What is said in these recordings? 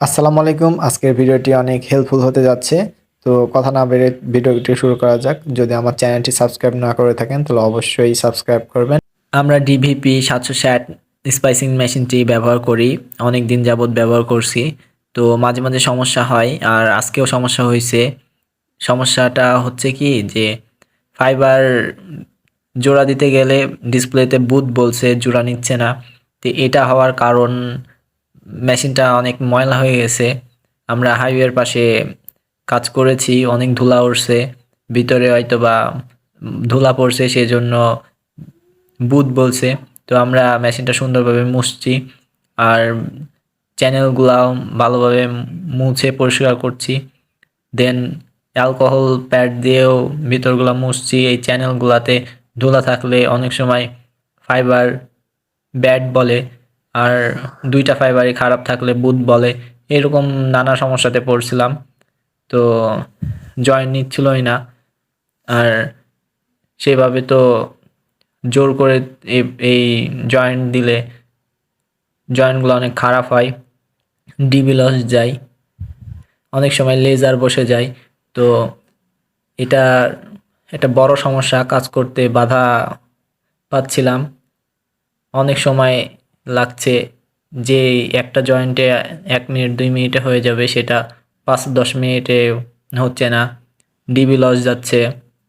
আসসালামু আলাইকুম। আজকের ভিডিওটি অনেক হেল্পফুল হতে যাচ্ছে। তো কথা না বেড়ে ভিডিওটি শুরু করা যাক। যদি আমার চ্যানেলটি সাবস্ক্রাইব না করে থাকেন তাহলে অবশ্যই সাবস্ক্রাইব করবেন। আমরা ডিভিপি 760 স্পাইসিং মেশিনটি ব্যবহার করি। অনেক দিন যাবৎ ব্যবহার করছি। তো মাঝে মাঝে সমস্যা হয়, আর আজকেও সমস্যা হয়েছে। সমস্যাটা হচ্ছে কি যে ফাইবার জোড়া দিতে গেলে ডিসপ্লেতে বুট বলছে, জোড়া নিচ্ছে না। তো এটা হওয়ার কারণ মেশিনটা অনেক ময়লা হয়ে গেছে। আমরা হাইওয়ের পাশে কাজ করেছি, অনেক ধুলা উড়ছে, ভিতরে হয়তোবা ধুলা পড়ছে সেজন্য বুট বলছে। তো আমরা মেশিনটা সুন্দরভাবে মুছছি, আর চ্যানেলগুলাও ভালোভাবে মুছে পরিষ্কার করছি। দেন অ্যালকোহল প্যাড দিয়েও ভিতরগুলো মুছছি। এই চ্যানেলগুলাতে ধুলা থাকলে অনেক সময় ফাইবার ব্যাড বলে, আর দুইটা ফাইবারই খারাপ থাকলে বুট বলে। এরকম নানা সমস্যাতে পড়ছিলাম। তো জয়েন্ট নিচ্ছিলই না, আর সেভাবে তো জোর করে এই জয়েন্ট দিলে জয়েন্টগুলো অনেক খারাপ হয়, ডিবি লস যায়, অনেক সময় লেজার বসে যায়। তো এটা একটা বড় সমস্যা, কাজ করতে বাধা পাচ্ছিলাম। অনেক সময় লাগছে যে একটা জয়েন্টে 1 মিনিট 2 মিনিটে হয়ে যাবে, সেটা 5-10 মিনিটে হচ্ছে না, ডিবি লস যাচ্ছে।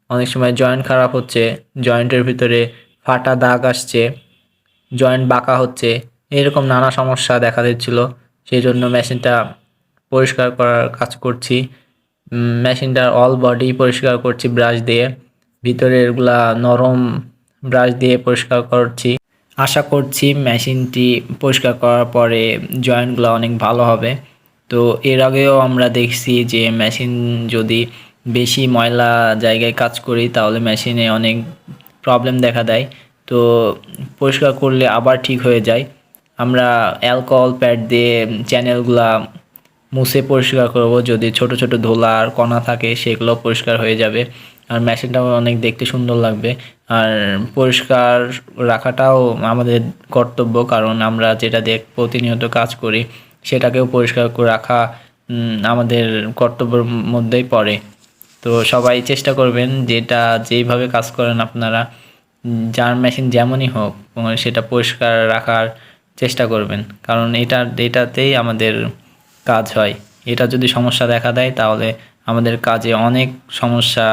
অনেক সময় জয়েন্ট খারাপ হচ্ছে, জয়েন্টের ভিতরে ফাটা দাগ আসছে, জয়েন্ট বাঁকা হচ্ছে, এরকম নানা সমস্যা দেখা দিচ্ছিল। সেই জন্য মেশিনটা পরিষ্কার করার কাজ করছি। মেশিনটার অল বডি পরিষ্কার করছি ব্রাশ দিয়ে, ভিতরেরগুলা নরম ব্রাশ দিয়ে পরিষ্কার করছি। আশা করছি মেশিনটি পরিষ্কার করার পরে জয়েন্টগুলো অনেক ভালো হবে। তো এর আগেও আমরা দেখছি যে মেশিন যদি বেশি ময়লা জায়গায় কাজ করি তাহলে মেশিনে অনেক প্রবলেম দেখা দেয়। তো পরিষ্কার করলে আবার ঠিক হয়ে যায়। আমরা অ্যালকোহল প্যাড দিয়ে চ্যানেলগুলা মুছে পরিষ্কার করব। যদি ছোট ছোট ধুলা আর কণা থাকে সেগুলো পরিষ্কার হয়ে যাবে, আর মেশিনটাও অনেক দেখতে সুন্দর লাগবে। আর পরিষ্কার রাখাটাও আমাদের কর্তব্য, কারণ আমরা যেটা দিয়ে প্রতিনিয়ত কাজ করি সেটাকেও পরিষ্কার করে রাখা আমাদের কর্তব্যের মধ্যেই পড়ে। তো সবাই চেষ্টা করবেন যেটা যেইভাবে কাজ করেন আপনারা, যার মেশিন যেমনই হোক সেটা পরিষ্কার রাখার চেষ্টা করবেন, কারণ এটাতেই আমাদের কাজ হয়। এটা যদি সমস্যা দেখা দেয় তাহলে আমাদের কাজে অনেক সমস্যা